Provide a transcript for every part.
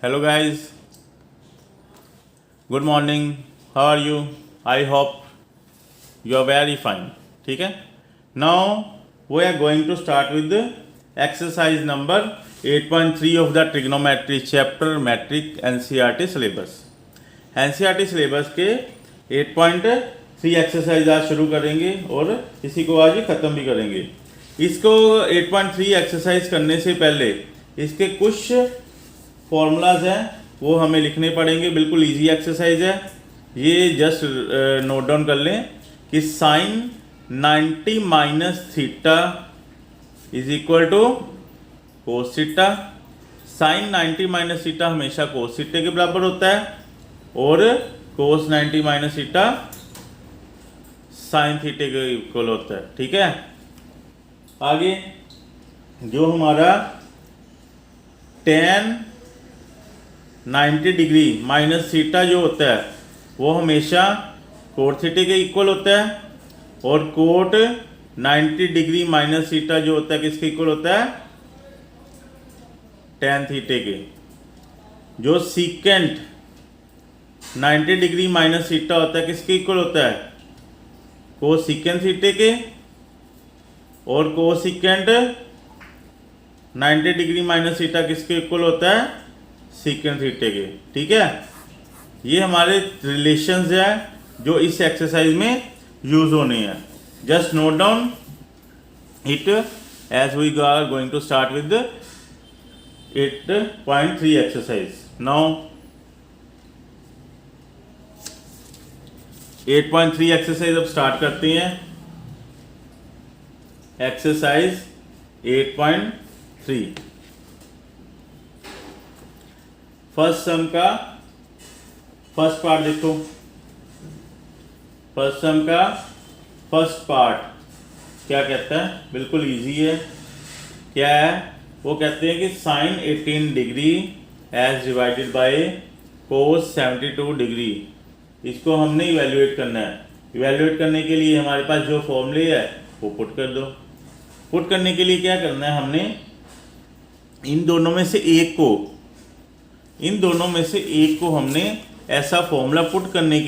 Hello guys, good morning. How are you? I hope you are very fine. ठीक है. Now we are going to start with the exercise number 8.3 of the trigonometry chapter metric NCERT syllabus. NCERT syllabus के 8.3 exercise आज शुरू करेंगे और इसी को आज ही ख़त्म भी करेंगे. इसको 8.3 एक्सरसाइज करने से पहले इसके कुछ फॉर्मूलाज हैं वो हमें लिखने पड़ेंगे. बिल्कुल इजी एक्सरसाइज है ये. जस्ट नोट डाउन कर लें कि sine 90 minus theta is equal to cos theta. Sine 90 minus theta हमेशा कोस थीटा के बराबर होता है और cos 90 minus theta sine theta के इक्वल होता है. ठीक है. आगे जो हमारा tan 90 डिग्री माइनस थीटा जो होता है वो हमेशा कोट थीटा के इक्वल होता है और कोट 90 डिग्री माइनस थीटा जो होता है किसके इक्वल होता है? tan थीटा के. जो सीकेंट 90 डिग्री माइनस थीटा होता है किसके इक्वल होता है? कोस सीकेंट थीटा के. और कोस सीकेंट 90 डिग्री माइनस थीटा किसके इक्वल होता है? सीकेंट थीटा के. ठीक है. ये हमारे रिलेशंस हैं जो इस एक्सरसाइज में यूज होने हैं. Just note down it as we are going to start with 8.3 exercise. Now 8.3 exercise अब स्टार्ट करते हैं. एक्सरसाइज 8.3 फर्स्ट सम का फर्स्ट पार्ट देखो. फर्स्ट सम का फर्स्ट पार्ट क्या कहता है? बिल्कुल इजी है. क्या है? वो कहते हैं कि sine 18 degree as divided by cos 72 degree. इसको हमने इवेल्युएट करना है. इवेल्युएट करने के लिए हमारे पास जो फॉर्मूले है वो पुट कर दो. पुट करने के लिए क्या करना है? हमने इन दोनों में से एक को हमने ऐसा फॉर्मूला पुट करने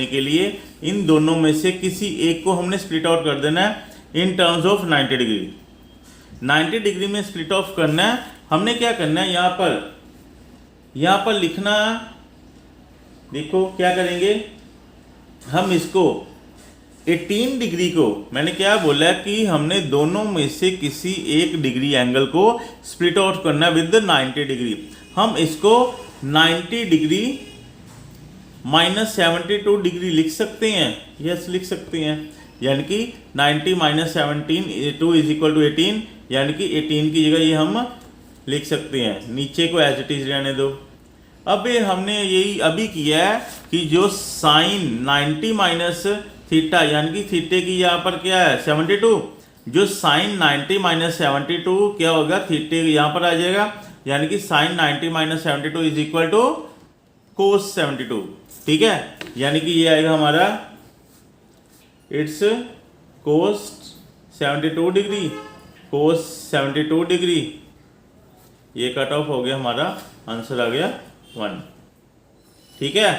के लिए इन दोनों में से किसी एक को हमने स्प्लिट आउट कर देना है in terms of 90 degree. 90 degree में स्प्लिट ऑफ करना है. हमने क्या करना है? यहाँ पर लिखना. देखो क्या करेंगे हम. इसको 18 डिग्री को मैंने क्या बोला कि हमने दोनों में से किसी एक डिग्री एंगल को स्प्लिट आउट करना विद 90 डिग्री. हम इसको 90 डिग्री माइनस 72 डिग्री लिख सकते हैं. यस लिख सकते हैं. यानी कि 90 माइनस 72 इज इक्वल टू 18. यानी कि 18 की जगह ये हम लिख सकते हैं. नीचे को एज इट इज रहने दो. अब हमने यही अभी किया है कि जो साइन 90 माइनस थीटा यानी कि थीटे की यहाँ पर क्या है 72. जो साइन 90 माइनस 72 क्या होगा? थीटे यहाँ पर आ जाएगा. यानी कि sine 90 minus 72 is equal to cos 72. ठीक है. यानी कि ये आएगा हमारा it's cos 72 degree. Cos 72 degree. ये कट ऑफ हो गया. हमारा आंसर आ गया 1. ठीक है.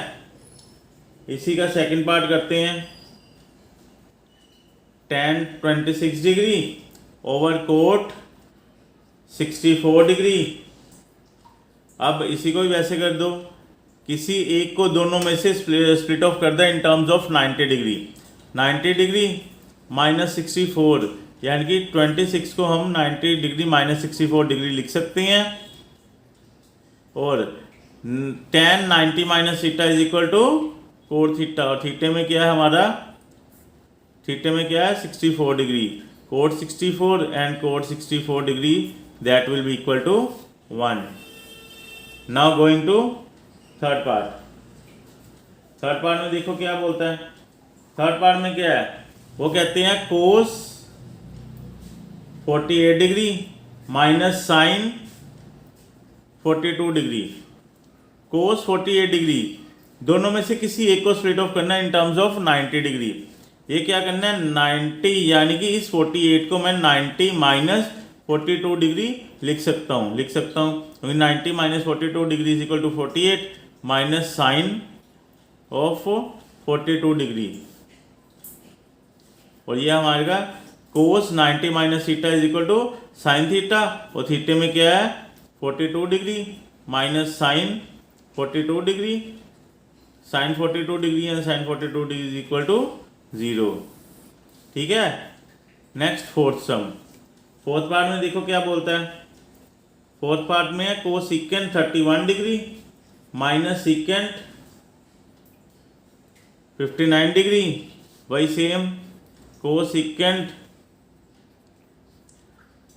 इसी का सेकंड पार्ट करते हैं. tan 26 degree over cot 64 degree. अब इसी को भी वैसे कर दो. किसी एक को दोनों में से स्प्लिट ऑफ कर दो in terms of 90 degree. 90 degree minus 64 यानी कि 26 को हम 90 डिग्री माइनस 64 डिग्री लिख सकते हैं. और tan 90 minus theta is equal to cot theta. और थीटे में क्या है हमारा? थीटे में क्या है? 64 degree. Cot 64 and cot 64 degree that will be equal to 1. Now going to third part. Third part में देखो क्या बोलता है. थर्ड पार्ट में क्या है? वो कहते हैं कोस 48 डिग्री माइनस साइन 42 डिग्री. कोस 48 डिग्री दोनों में से किसी एक को स्प्लिट ऑफ करना है इन टर्म्स ऑफ 90 डिग्री. ये क्या करना है 90 यानी कि इस 48 को मैं 90 माइनस 42 डिग्री लिख सकता हूँ क्योंकि 90 minus 42 degree is equal to 48 minus sine of 42 degree, और ये हमारे का cos 90 minus theta is equal to sine theta, और थीटे में क्या है 42 degree minus sine 42 degree, sine 42 degree and sine 42 degree is equal to 0। ठीक है, next fourth sum. Fourth part में देखो क्या बोलता है। फोर्थ पार्ट में है cosecant 31 degree minus secant 59 degree, वही सेम कोस सिकेंट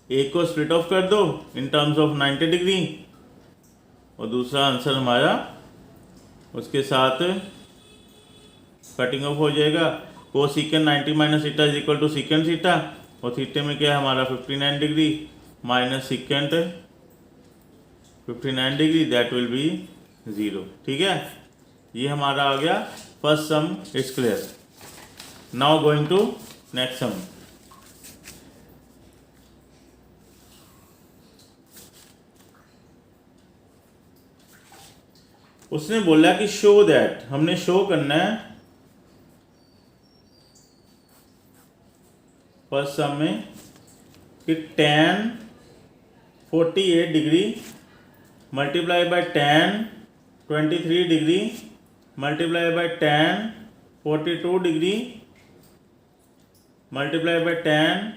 एक को स्प्लिट ऑफ कर दो इन टर्म्स ऑफ 90 डिग्री, और दूसरा आंसर हमारा उसके साथ कटिंग ऑफ हो जाएगा। Cosecant 90 minus theta is equal to secant theta, और थीटे में क्या है हमारा 59 degree minus secant 59 degree, that will be 0। ठीक है, ये हमारा आ गया first sum is clear. Now going to next sum. उसने बोला कि शो दैट, हमने शो करना है फर्स्ट सम में कि tan 48 degree multiply by tan 23 degree multiply by tan 42 degree multiply by tan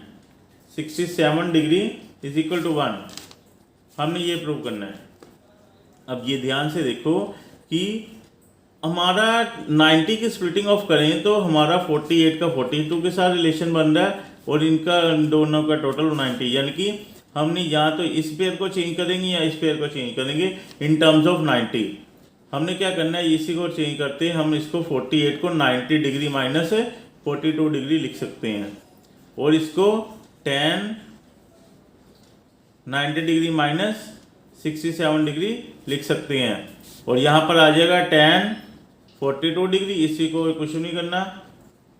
67 degree is equal to 1। हमने ये प्रूव करना है। अब ये ध्यान से देखो कि हमारा 90 की स्प्लिटिंग ऑफ करें तो हमारा 48 का 42 के साथ रिलेशन बन रहा है, और इनका दोनों का टोटल 90, यानी कि हमने या तो इस पेयर को चेंज करेंगे या इस पेयर को चेंज करेंगे इन टर्म्स ऑफ 90। हमने क्या करना है, इसी को चेंज करते हैं, हम इसको 48 को 90 डिग्री माइनस 42 डिग्री लिख सकते हैं, और इसको tan 90 डिग्री माइनस 67 डिग्री लिख सकते हैं, और यहाँ पर आ जाएगा tan 42 डिग्री, इसी को कुछ नहीं करना,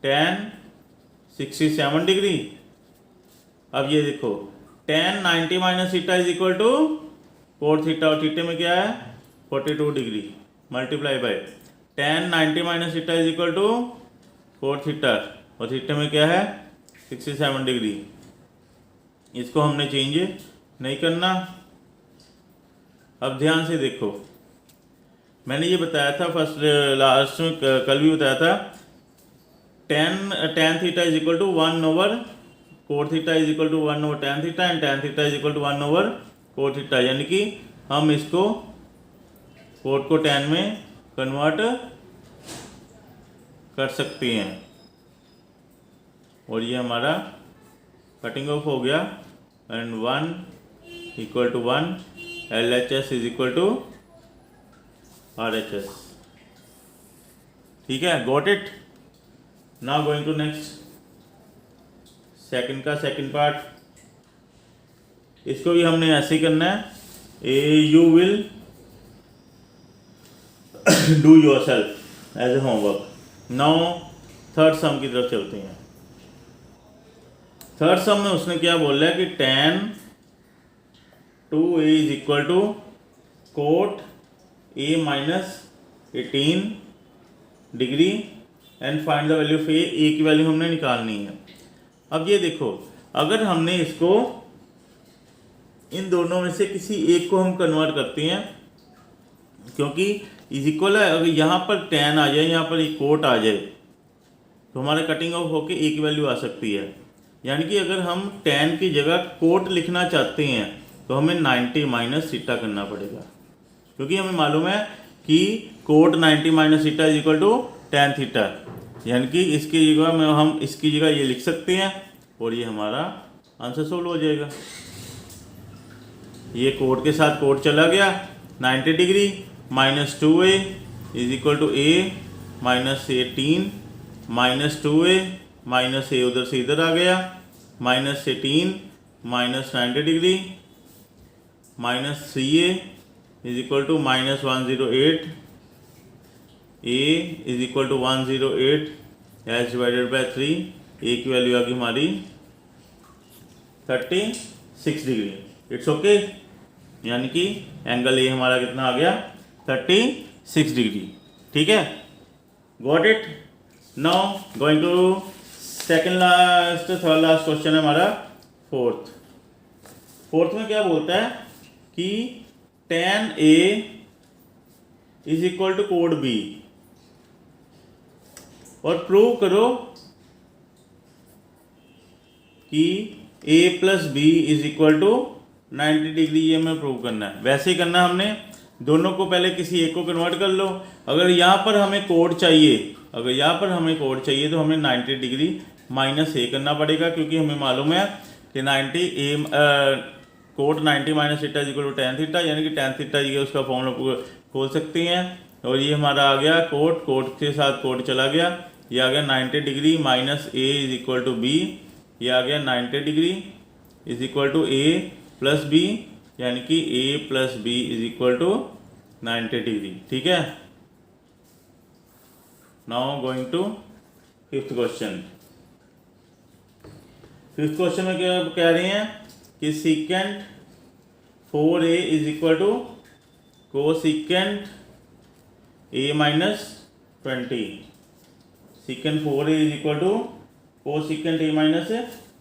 tan 67 डिग्री। अब ये देखो tan 90 minus theta is equal to cot theta, और थीटे में क्या है 42 degree multiply by tan 90 minus theta is equal to cot theta, और थीटे में क्या है 67 डिग्री। इसको हमने चेंज नहीं करना। अब ध्यान से देखो, मैंने ये बताया था फर्स्ट लास्ट में कल भी बताया था, tan theta is equal to 1 over cot theta is equal to 1 over tan theta, and tan theta is equal to 1 over cot theta, यानी कि हम इसको कोट को tan में कन्वर्ट कर सकते हैं, और ये हमारा कटिंग ऑफ हो गया, and 1 equal to 1 LHS is equal to RHS। ठीक है, got it. Now going to next second का सेकंड पार्ट। इसको भी हमने ऐसे ही करना है, you will do yourself as a homework. Now third sum की तरफ चलते हैं। थर्ड सम में उसने क्या बोला है कि tan 2a is equal to cot a minus 18 degree and find the value of a की वैल्यू हमने निकालनी है। अब ये देखो, अगर हमने इसको इन दोनों में से किसी एक को हम कन्वर्ट करते हैं, क्योंकि इज इक्वल है, अगर यहाँ पर tan आ जाए, यहाँ पर एक कोट आ जाए, तो हमारे कटिंग ऑफ होके a की वैल्यू आ सकती है। यानी कि अगर हम tan की जगह कोट लिखना चाहते हैं तो हमें 90 माइनस थीटा करना पड़ेगा, क्योंकि हमें मालूम है कि cot 90 minus theta is equal to tan theta, यानी कि इसकी जगह में हम इसकी जगह ये लिख सकते हैं, और ये हमारा आंसर सोल्व हो जाएगा। ये कोट के साथ कोट चला गया, 90 degree minus 2a is equal to a minus 18 minus 2a minus a उधर से इधर आ गया, minus 18 minus 90 degree minus 3a is equal to minus 108, a is equal to 108 एच डिवाइडेड बाई 3, a की वैल्यू आ गई हमारी 37। 6 डिग्री। इट्स ओके, यानी कि एंगल ए हमारा कितना आ गया 36 डिग्री। ठीक है, got it. Now going to second last third last question है हमारा फोर्थ में क्या बोलता है कि tan A is equal to cot B और प्रूव करो कि A plus B is equal to 90 degree. ये हमें प्रूव करना है। वैसे ही करना हमने, दोनों को पहले किसी एक को कन्वर्ट कर लो। अगर यहाँ पर हमें कोड चाहिए तो हमें 90 डिग्री माइनस ए करना पड़ेगा, क्योंकि हमें मालूम है कि 90 cot 90 minus theta is equal to tan theta, यानी कि टेन थीटा ये उसका फॉर्मूला खोल सकते हैं। और ये हमारा आ गया कोड के साथ कोड चला गया, ये आ गया 90 degree minus A is equal to B. ये आ गया 90 degree is equal to A plus B, यानी कि A plus B is equal to 90 degree. ठीक है, now going to fifth question. Fifth question में क्या कह रहे हैं कि secant 4a is equal to cosecant a minus 20। Secant 4a is equal to cosecant a minus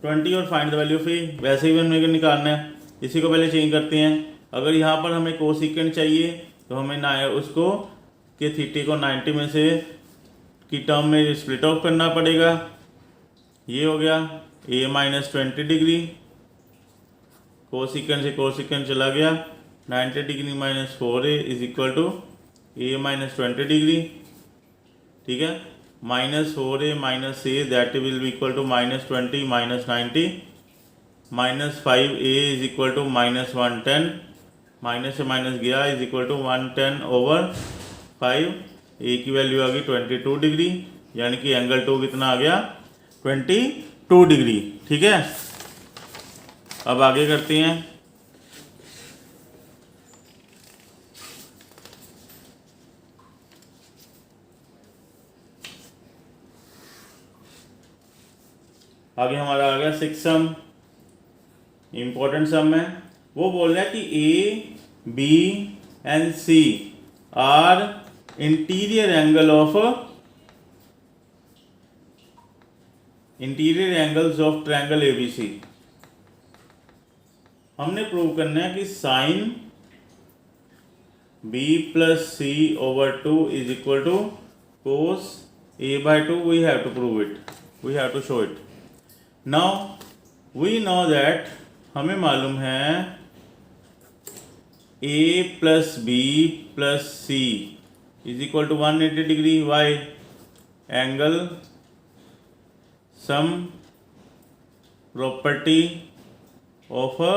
20 और find the value of a। वैसे ही हमें निकालना है, इसी को पहले चेंज करते हैं। अगर यहाँ पर हमें कोसीकेंट चाहिए तो हमें उसको के थीटे को 90 में से की टर्म में स्प्लिट ऑफ करना पड़ेगा। ये हो गया a माइनस 20 डिग्री, कोसीकेंट से कोसीकेंट चला गया, 90 degree minus 4a is equal to a minus 20 degree. ठीक है, minus 4a minus a that will be equal to minus 20 minus 90, minus 5a is equal to minus 110, minus से minus गया is equal to 110 over 5। a की वैल्यू आ गई 22 degree, यानी कि एंगल 2 कितना आ गया 22 डिग्री। ठीक है, अब आगे करते हैं। आगे हमारा आ गया 6 सम, इंपॉर्टेंट सम है। वो बोल रहा है कि A B and C are interior angles of triangle ABC. हमने प्रूव करना है कि sine b plus C over 2 is equal to cos a by 2। We have to prove it, we have to show it. Now we know that, हमें मालूम है a plus B plus C is equal to 180 degree. Why? Angle sum property of a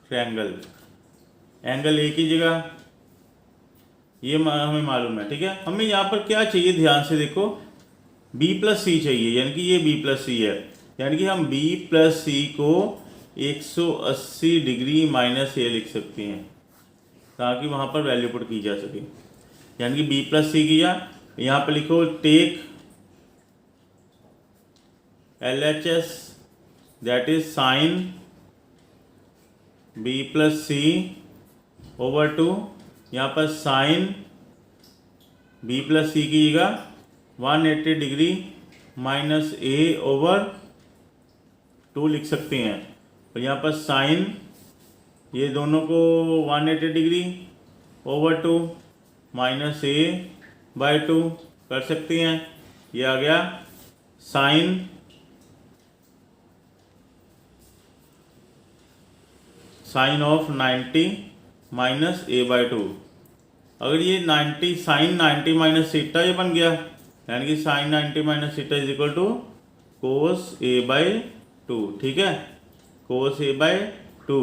triangle, angle A की जगह ये हमें मालूम है। ठीक है, हमें यहाँ पर क्या चाहिए, ध्यान से देखो, b प्लस सी चाहिए, यानी कि ये b प्लस सी है, यानी कि हम b प्लस सी को 180 डिग्री माइनस ए लिख सकते हैं, ताकि वहाँ पर वैल्यू पुट की जा सके। यानी कि b प्लस सी किया, यहाँ पर लिखो take LHS that is sine b plus C over 2। यहाँ पर साइन b प्लस सी की जगह 180 डिग्री माइनस ए ओवर 2 लिख सकते हैं। और यहाँ पर साइन ये दोनों को 180 degree over 2 minus A by 2 कर सकते हैं। ये आ गया sine of 90 minus A by 2। अगर ये 90 साइन 90 माइनस थीटा ये बन गया, यानी कि sine 90 minus theta is equal to cos A by 2। ठीक है, cos A by 2।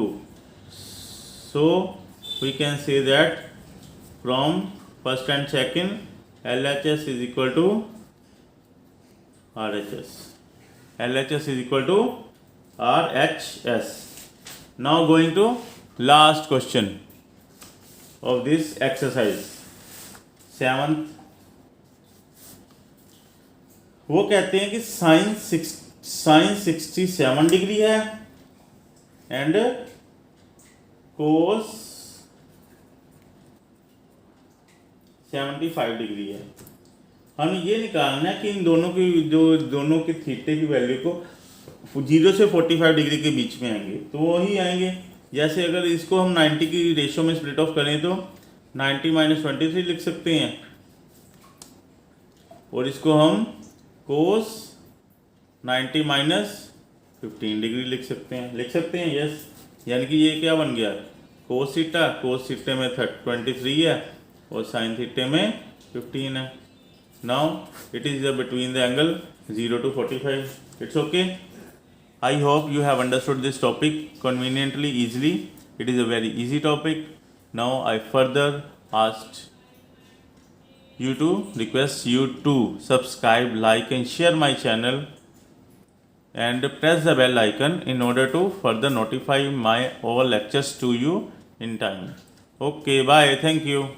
So we can say that from first and second LHS is equal to RHS, LHS is equal to RHS. Now going to last question of this exercise, 7th. वो कहते हैं कि sign 67 degree है and cos 75 degree है। हमें ये निकालना है कि इन दोनों के थीटे की वैल्यू को 0 से 45 डिग्री के बीच में आएंगे, तो वही आएंगे। जैसे अगर इसको हम 90 की रेशियो में स्प्लिट ऑफ करें तो 90 माइनस 23 लिख सकते हैं, और इसको हम कोस 90 माइनस 15 डिग्री लिख सकते हैं। यस, यानी कि ये क्या बन गया, कोस थीटा में 23 है और साइन थीटे में 15 है। Now it is between the angle 0 to 45. It's okay. I hope you have understood this topic conveniently, easily. It is a very easy topic. Now I further asked you to request you to subscribe, like and share my channel and press the bell icon in order to further notify my all lectures to you in time. Okay, bye. Thank you.